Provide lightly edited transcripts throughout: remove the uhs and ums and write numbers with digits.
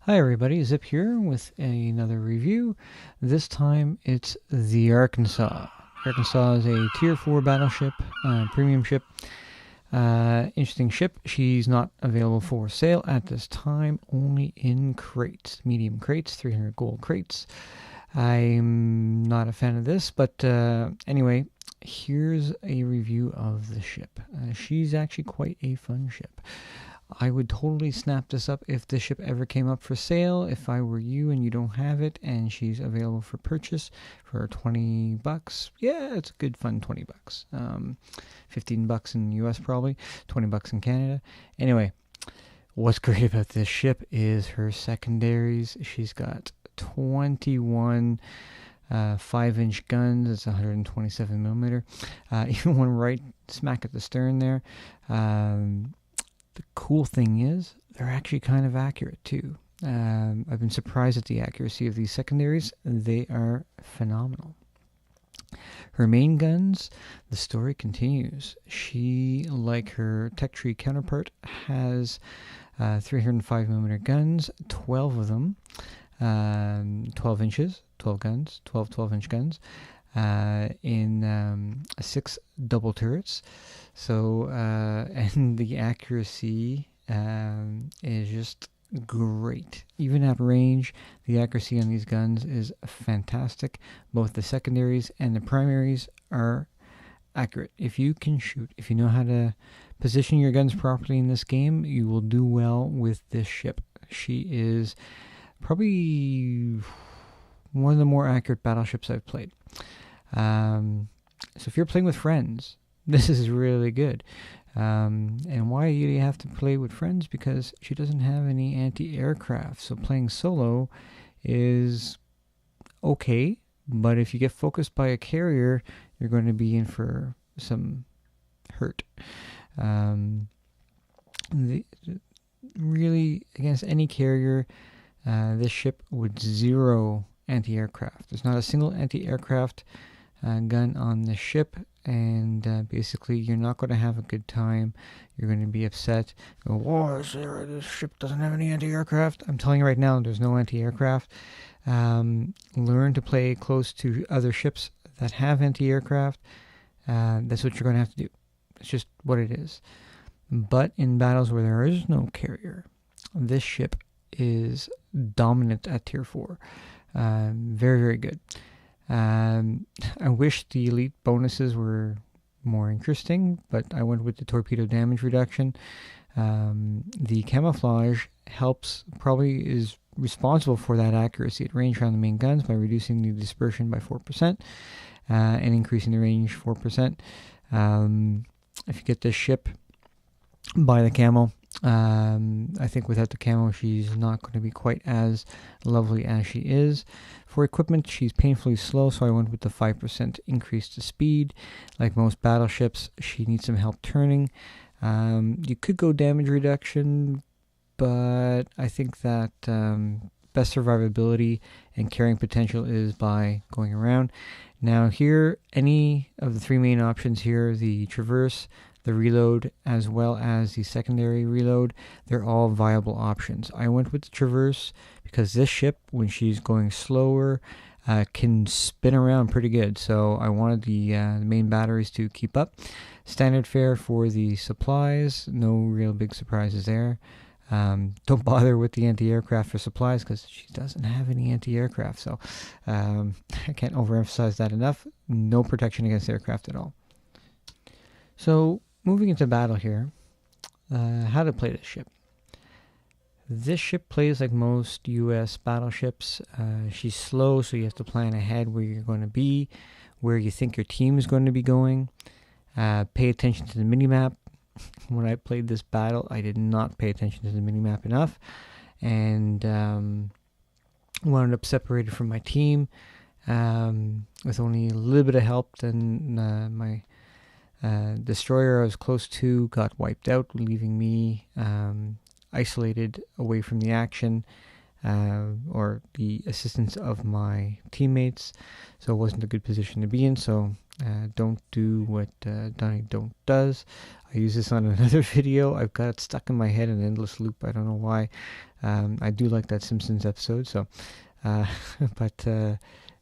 Hi everybody, Zip here with another review. This time it's the Arkansas. Arkansas is a Tier 4 battleship, premium ship. Interesting ship. She's not available for sale at this time, only in crates. Medium crates, 300 gold crates. I'm not a fan of this, but anyway, here's a review of the ship. She's actually quite a fun ship. I would totally snap this up if this ship ever came up for sale. If I were you and you don't have it and she's available for purchase for 20 bucks, yeah, it's a good fun 20 bucks. 15 bucks in the US probably, 20 bucks in Canada. Anyway, what's great about this ship is her secondaries. She's got 21 5-inch guns. It's 127 millimeter. Even one right smack at the stern there. The cool thing is they're actually kind of accurate too. I've been surprised at the accuracy of these secondaries. They are phenomenal. Her main guns, the story continues. She, like her tech tree counterpart, has 305mm guns, 12 of them, 12 inches, 12 guns, 12-inch guns, in 6 double turrets. So, and the accuracy is just great. Even at range, the accuracy on these guns is fantastic. Both the secondaries and the primaries are accurate. If you can shoot, if you know how to position your guns properly in this game, you will do well with this ship. She is probably one of the more accurate battleships I've played. So if you're playing with friends, this is really good. And why do you have to play with friends? Because she doesn't have any anti-aircraft. So playing solo is okay. But if you get focused by a carrier, you're going to be in for some hurt. Really, against any carrier, this ship would zero anti-aircraft. There's not a single anti-aircraft gun on the ship, and basically you're not going to have a good time. You're going to be upset. Go, whoa, this ship doesn't have any anti-aircraft. I'm telling you right now, there's no anti-aircraft. Learn to play close to other ships that have anti-aircraft. That's what you're going to have to do. It's just what it is. But in battles where there is no carrier, this ship is dominant at Tier 4. Very, very good. I wish the elite bonuses were more interesting, but I went with the torpedo damage reduction. The camouflage probably is responsible for that accuracy at range around the main guns by reducing the dispersion by 4% and increasing the range 4%. If you get this ship by the camo, I think without the camo she's not going to be quite as lovely as she is. For equipment, she's painfully slow, so I went with the 5% increase to speed. Like most battleships, she needs some help turning. You could go damage reduction, but I think that best survivability and carrying potential is by going around. Now here, any of the 3 main options here, the traverse, the reload, as well as the secondary reload, they're all viable options. I went with the traverse because this ship, when she's going slower, can spin around pretty good. So I wanted the main batteries to keep up. Standard fare for the supplies, no real big surprises there. Don't bother with the anti-aircraft for supplies because she doesn't have any anti-aircraft. So I can't overemphasize that enough. No protection against aircraft at all. So moving into battle here, how to play this ship. This ship plays like most US battleships. She's slow, so you have to plan ahead where you're going to be, where you think your team is going to be going. Pay attention to the minimap. When I played this battle, I did not pay attention to the minimap enough, and wound up separated from my team with only a little bit of help. Then my destroyer I was close to got wiped out, leaving me isolated away from the action. or the assistance of my teammates, so it wasn't a good position to be in. So don't do what Donnie Don't does. I use this on another video. I've got it stuck in my head in an endless loop. I don't know why. I do like that Simpsons episode, so but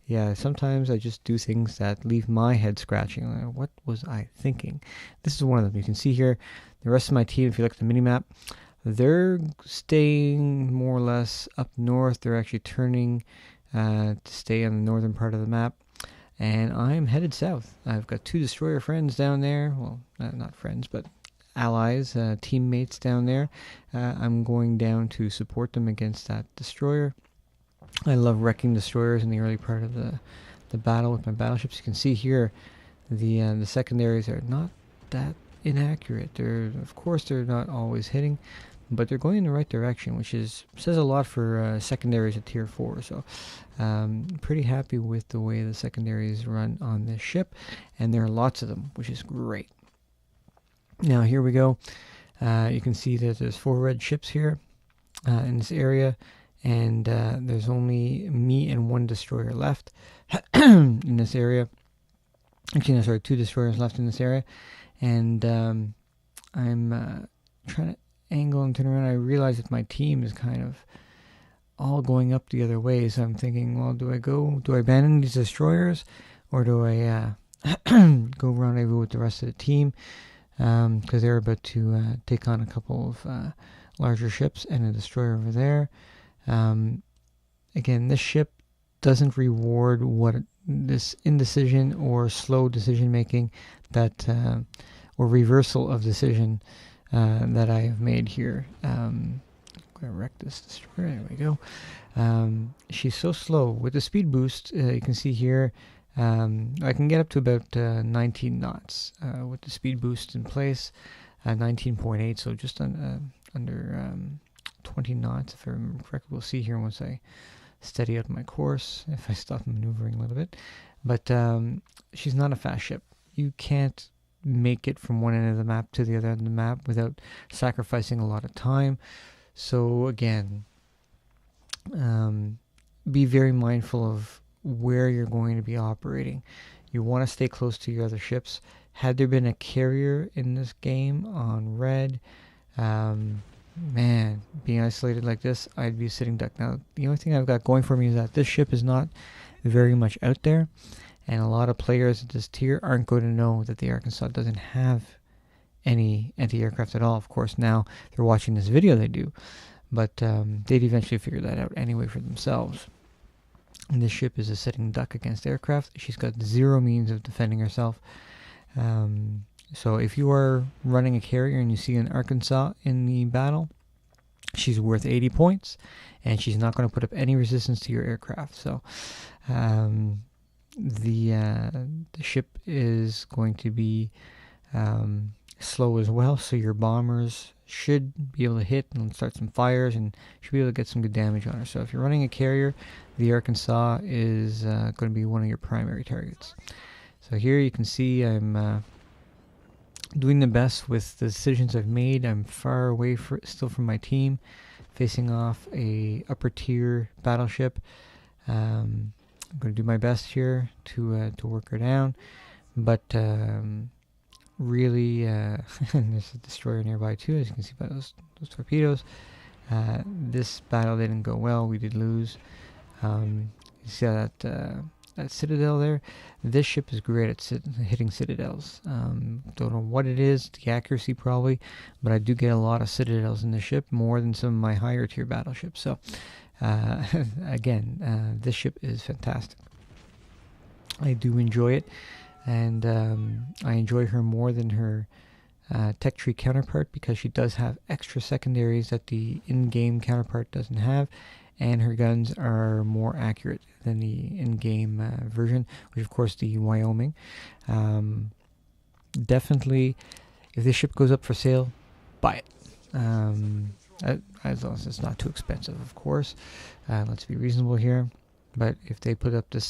yeah, sometimes I just do things that leave my head scratching. Like, what was I thinking? This is one of them. You can see here the rest of my team, if you look at the mini-map, they're staying more or less up north. They're actually turning to stay on the northern part of the map. And I'm headed south. I've got 2 destroyer friends down there. Well, not friends, but allies, teammates down there. I'm going down to support them against that destroyer. I love wrecking destroyers in the early part of the battle with my battleships. You can see here the secondaries are not that inaccurate. Of course they're not always hitting, but they're going in the right direction, which says a lot for secondaries at tier 4. So pretty happy with the way the secondaries run on this ship, and there are lots of them, which is great. Now here we go. You can see that there's 4 red ships here in this area, and there's only me and 1 destroyer left in this area. Actually, no, sorry, 2 destroyers left in this area, and I'm trying to angle and turn around. I realize that my team is kind of all going up the other way, so I'm thinking, well, do I abandon these destroyers, or do I go rendezvous with the rest of the team, because they're about to take on a couple of larger ships and a destroyer over there. Again, this ship doesn't reward this indecision or slow decision making that or reversal of decision that I have made here. I'm going to wreck this destroyer. There we go. She's so slow. With the speed boost, you can see here, I can get up to about 19 knots with the speed boost in place. 19.8, so just under 20 knots, if I remember correctly. We'll see here once I steady out my course, if I stop maneuvering a little bit. But she's not a fast ship. You can't make it from one end of the map to the other end of the map without sacrificing a lot of time. So again, be very mindful of where you're going to be operating. You want to stay close to your other ships. Had there been a carrier in this game on red, man, being isolated like this, I'd be a sitting duck. Now, the only thing I've got going for me is that this ship is not very much out there, and a lot of players at this tier aren't going to know that the Arkansas doesn't have any anti-aircraft at all. Of course, now they're watching this video, they do, but they'd eventually figure that out anyway for themselves. And this ship is a sitting duck against aircraft. She's got 0 means of defending herself. So if you are running a carrier and you see an Arkansas in the battle, she's worth 80 points, and she's not going to put up any resistance to your aircraft. So the ship is going to be slow as well, so your bombers should be able to hit and start some fires, and should be able to get some good damage on her. So if you're running a carrier, the Arkansas is going to be one of your primary targets. So here you can see I'm doing the best with the decisions I've made. I'm far away still from my team, facing off a upper tier battleship. I'm going to do my best here to work her down, but really, there's a destroyer nearby too, as you can see by those torpedoes. This battle didn't go well. We did lose. You see that citadel there? This ship is great at hitting citadels. Don't know what it is, the accuracy probably, but I do get a lot of citadels in the ship, more than some of my higher tier battleships. So again, this ship is fantastic. I do enjoy it, and I enjoy her more than her tech tree counterpart, because she does have extra secondaries that the in-game counterpart doesn't have, and her guns are more accurate than the in-game version, which of course the Wyoming. Definitely, if this ship goes up for sale, buy it. As long as it's not too expensive, of course. Let's be reasonable here. But if they put up the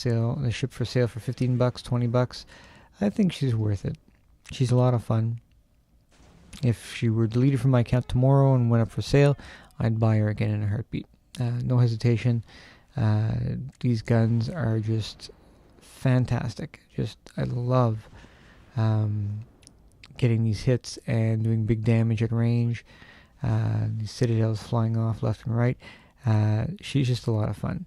ship for sale for $15, $20, I think she's worth it. She's a lot of fun. If she were deleted from my account tomorrow and went up for sale, I'd buy her again in a heartbeat. no hesitation. These guns are just fantastic. I love getting these hits and doing big damage at range. These citadels flying off left and right. She's just a lot of fun.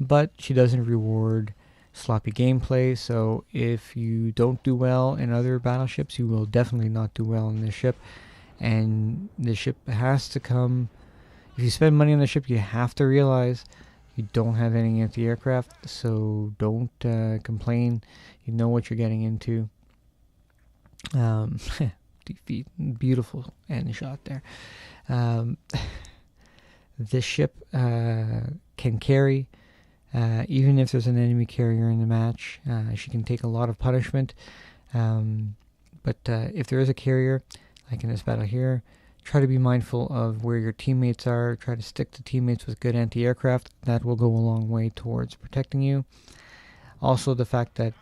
But she doesn't reward sloppy gameplay, so if you don't do well in other battleships, you will definitely not do well in this ship. And the ship has to come... If you spend money on the ship, you have to realize you don't have any anti-aircraft, so don't complain. You know what you're getting into. Defeat. Beautiful end shot there. This ship can carry, even if there's an enemy carrier in the match. She can take a lot of punishment. But if there is a carrier, like in this battle here, try to be mindful of where your teammates are. Try to stick to teammates with good anti-aircraft. That will go a long way towards protecting you. Also, the fact that,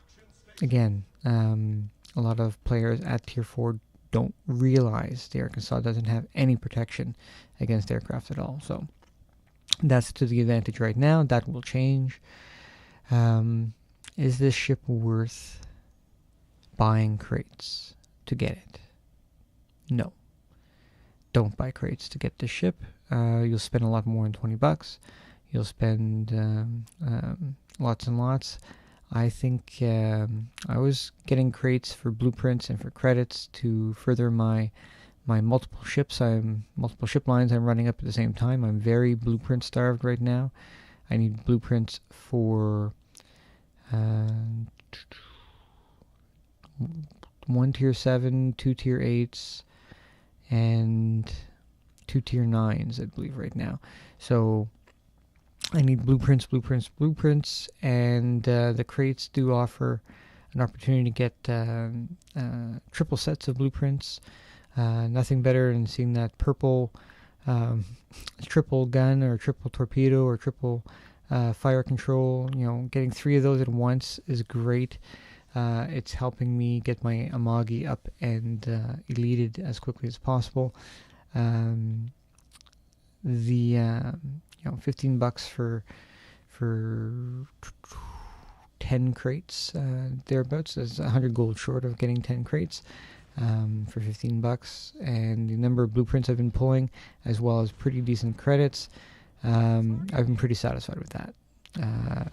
again, a lot of players at Tier 4 don't realize the Arkansas doesn't have any protection against aircraft at all. So that's to the advantage right now. That will change. Is this ship worth buying crates to get it? No. Don't buy crates to get this ship. You'll spend a lot more than $20. You'll spend lots and lots. I think I was getting crates for blueprints and for credits to further my multiple ships. Multiple ship lines I'm running up at the same time. I'm very blueprint starved right now. I need blueprints for 1 tier 7, 2 tier 8s, and 2 tier 9s, I believe, right now. So I need blueprints, and the crates do offer an opportunity to get triple sets of blueprints. Nothing better than seeing that purple triple gun or triple torpedo or triple fire control. Getting 3 of those at once is great. It's helping me get my Amagi up and elited as quickly as possible. $15 for 10 crates thereabouts. That's 100 gold short of getting 10 crates for $15, and the number of blueprints I've been pulling, as well as pretty decent credits, I've been pretty satisfied with that.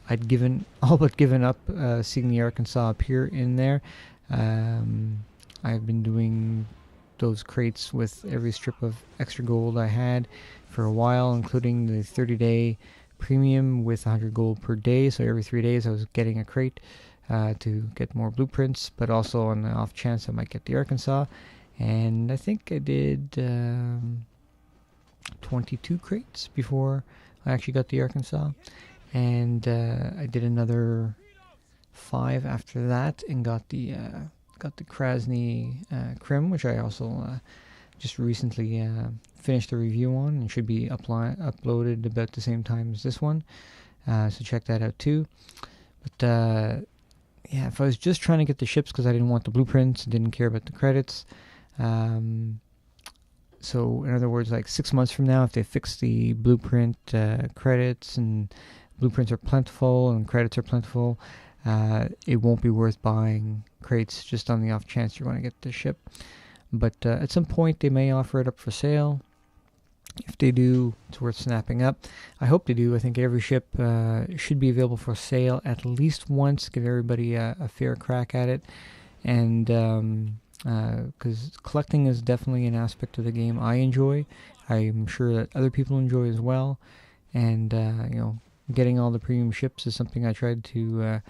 I'd all but given up seeing the Arkansas appear in there. I've been doing those crates with every strip of extra gold I had for a while, including the 30-day premium with 100 gold per day. So every 3 days I was getting a crate to get more blueprints, but also on the off chance I might get the Arkansas. And I think I did 22 crates before I actually got the Arkansas. And I did another 5 after that and got the Krasny Krim, which I also just recently finished a review on and should be uploaded about the same time as this one. So check that out too. But yeah, if I was just trying to get the ships because I didn't want the blueprints, didn't care about the credits. So in other words, like 6 months from now, if they fix the blueprint credits and blueprints are plentiful and credits are plentiful, it won't be worth buying crates just on the off chance you're going to get the ship. But at some point they may offer it up for sale. If they do, it's worth snapping up. I hope they do. I think every ship should be available for sale at least once, give everybody a fair crack at it. And because collecting is definitely an aspect of the game I enjoy. I'm sure that other people enjoy as well. And getting all the premium ships is something I tried to,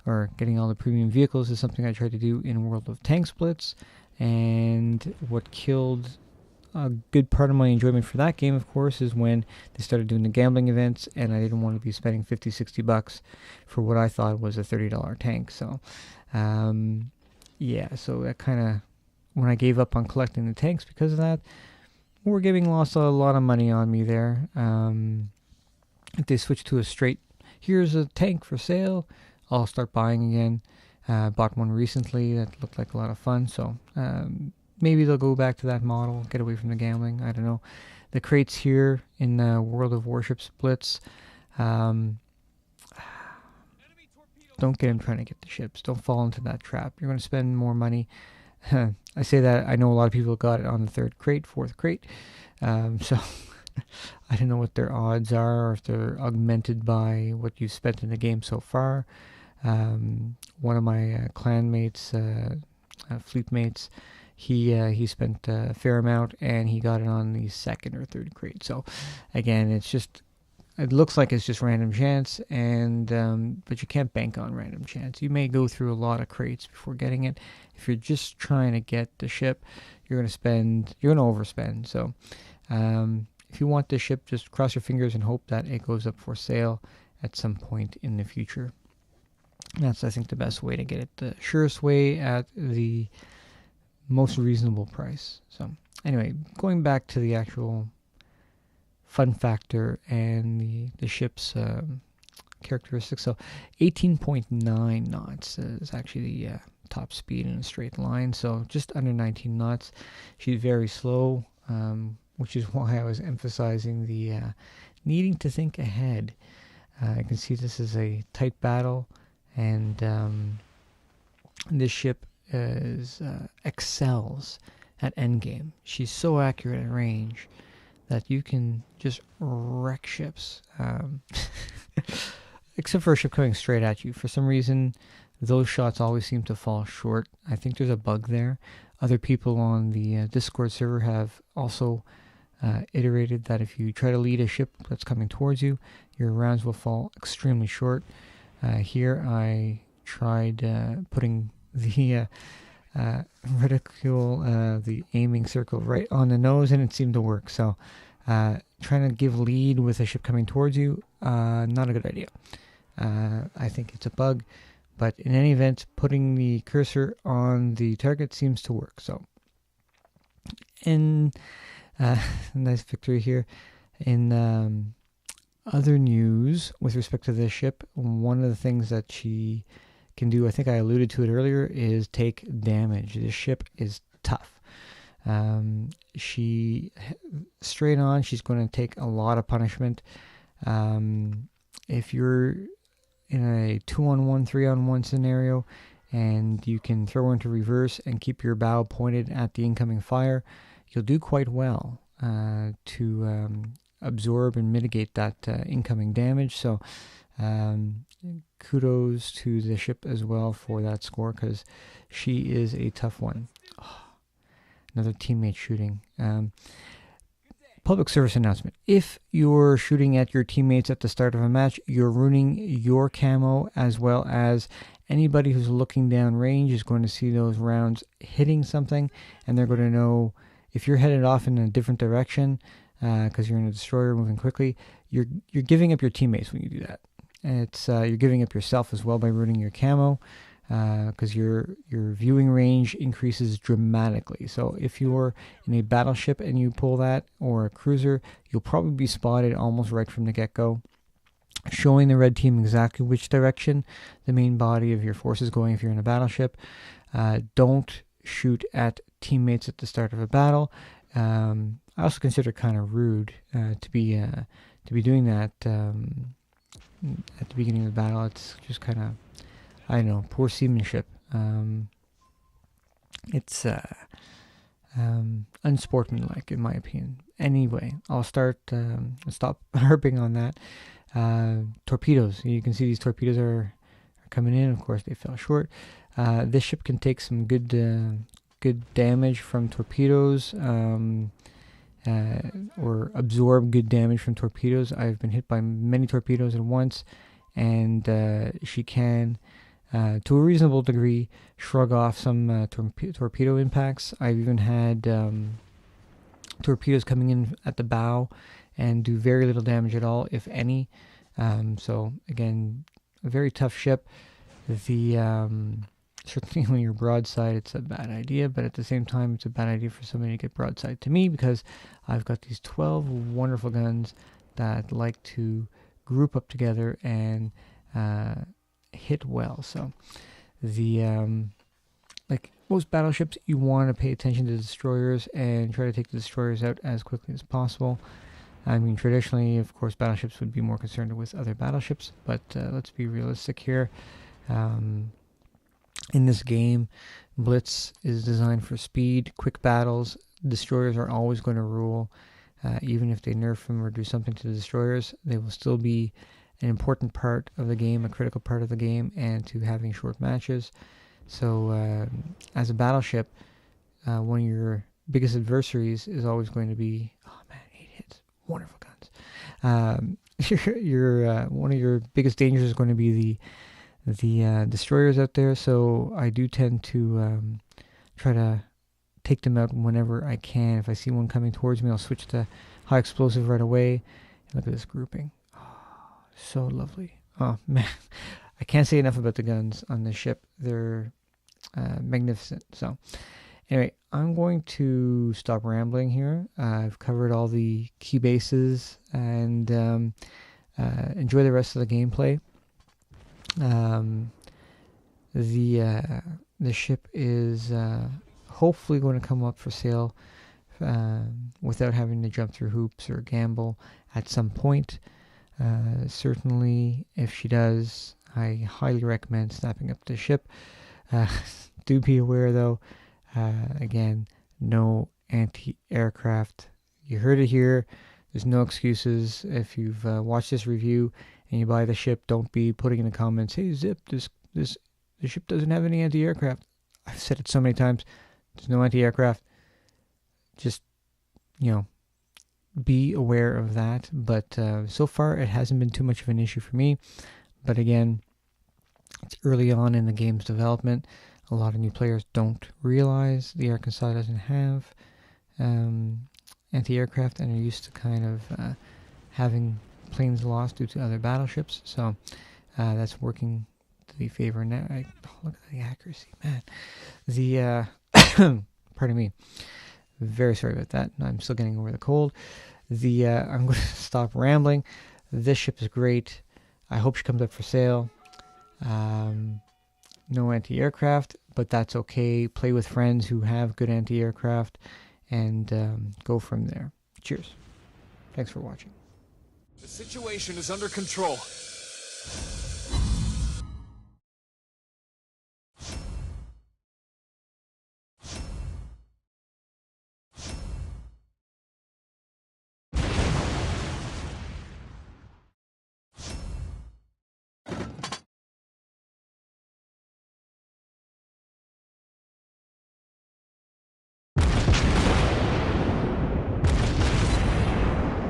or getting all the premium vehicles is something I tried to do in World of Tanks Blitz. And what killed a good part of my enjoyment for that game, of course, is when they started doing the gambling events, and I didn't want to be spending $50-$60 for what I thought was a $30 tank. So, yeah, so that kind of, when I gave up on collecting the tanks because of that, Wargaming lost a lot of money on me there. If they switch to a straight, here's a tank for sale, I'll start buying again. Bought one recently that looked like a lot of fun, so maybe they'll go back to that model, get away from the gambling. I don't know. The crates here in World of Warships Blitz, don't get them trying to get the ships. Don't fall into that trap. You're going to spend more money. I say that, I know a lot of people got it on the third crate, fourth crate. So I don't know what their odds are, or if they're augmented by what you've spent in the game so far. One of my clan mates, fleet mates, he spent a fair amount, and he got it on the second or third crate. So again, it looks like it's just random chance, and but you can't bank on random chance. You may go through a lot of crates before getting it. If you're just trying to get the ship, you're going to overspend. So if you want the ship, just cross your fingers and hope that it goes up for sale at some point in the future. That's, I think, the best way to get it, the surest way at the most reasonable price. So anyway, going back to the actual fun factor and the ship's characteristics. So 18.9 knots is actually the top speed in a straight line, so just under 19 knots. She's very slow, which is why I was emphasizing the needing to think ahead. You can see this is a tight battle, and this ship excels at endgame. She's so accurate at range that you can just wreck ships. Except for a ship coming straight at you. For some reason, those shots always seem to fall short. I think there's a bug there. Other people on the Discord server have also iterated that if you try to lead a ship that's coming towards you, your rounds will fall extremely short. Here I tried putting the reticule, the aiming circle right on the nose, and it seemed to work. So trying to give lead with a ship coming towards you, not a good idea. I think it's a bug, but in any event, putting the cursor on the target seems to work. So, in nice victory here. In other news with respect to this ship, one of the things that she can do, I think I alluded to it earlier, is take damage. This ship is tough. She straight on, she's going to take a lot of punishment. If you're in a 2-on-1, 3-on-1 scenario, and you can throw into reverse and keep your bow pointed at the incoming fire, you'll do quite well to absorb and mitigate that incoming damage. So kudos to the ship as well for that score, because she is a tough one. Oh, another teammate shooting. Public service announcement. If you're shooting at your teammates at the start of a match, you're ruining your camo, as well as anybody who's looking down range is going to see those rounds hitting something, and they're going to know if you're headed off in a different direction because you're in a destroyer moving quickly. You're giving up your teammates when you do that. And it's you're giving up yourself as well by ruining your camo, because your viewing range increases dramatically. So if you're in a battleship and you pull that, or a cruiser, you'll probably be spotted almost right from the get-go, showing the red team exactly which direction the main body of your force is going if you're in a battleship. Don't shoot at teammates at the start of a battle. I also consider it kind of rude to be doing that at the beginning of the battle. It's just kind of, I don't know, poor seamanship. It's unsportsmanlike, in my opinion. Anyway, I'll stop harping on that. Torpedoes. You can see these torpedoes are coming in. Of course, they fell short. This ship can take some good damage from torpedoes, or absorb good damage from torpedoes. I've been hit by many torpedoes at once, and she can, to a reasonable degree, shrug off some torpedo impacts. I've even had torpedoes coming in at the bow and do very little damage at all, if any. So again, a very tough ship. Certainly when you're broadside, it's a bad idea, but at the same time, it's a bad idea for somebody to get broadside to me, because I've got these 12 wonderful guns that like to group up together and hit well. So the most battleships, you want to pay attention to destroyers and try to take the destroyers out as quickly as possible. I mean, traditionally, of course, battleships would be more concerned with other battleships, but let's be realistic here. In this game, Blitz is designed for speed, quick battles. Destroyers are always going to rule. Even if they nerf them or do something to the destroyers, they will still be an important part of the game, a critical part of the game, and to having short matches. So, as a battleship, one of your biggest adversaries is always going to be, oh man, 8 hits, wonderful guns. One of your biggest dangers is going to be the destroyers out there. So I do tend to try to take them out whenever I can. If I see one coming towards me, I'll switch to high explosive right away. Look at this grouping. Oh, so lovely. Oh man, I can't say enough about the guns on this ship. They're magnificent. So anyway, I'm going to stop rambling here. I've covered all the key bases, and enjoy the rest of the gameplay. The ship is hopefully going to come up for sale without having to jump through hoops or gamble at some point. Certainly, if she does, I highly recommend snapping up the ship. Do be aware, though, again, no anti-aircraft. You heard it here. There's no excuses. If you've watched this review and you buy the ship, don't be putting in the comments, "Hey, Zip, the ship doesn't have any anti-aircraft." I've said it so many times. There's no anti-aircraft. Just, be aware of that. But so far, it hasn't been too much of an issue for me. But again, it's early on in the game's development. A lot of new players don't realize the Arkansas doesn't have anti-aircraft and are used to kind of having planes lost due to other battleships. So that's working to the favor now. Look at the accuracy, man. Pardon me. Very sorry about that. I'm still getting over the cold. I'm going to stop rambling. This ship is great. I hope she comes up for sale. No anti-aircraft, but that's okay. Play with friends who have good anti-aircraft and go from there. Cheers. Thanks for watching. The situation is under control.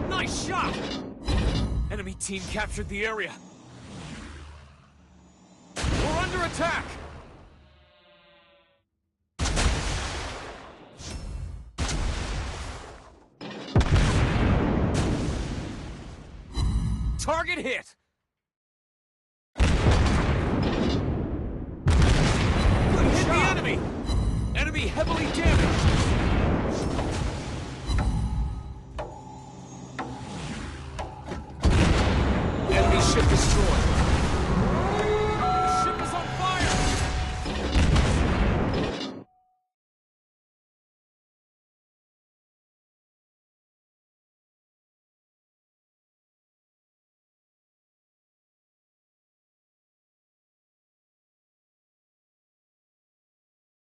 Nice shot! Enemy team captured the area. We're under attack! Target hit! Good hit the enemy! Enemy heavily damaged!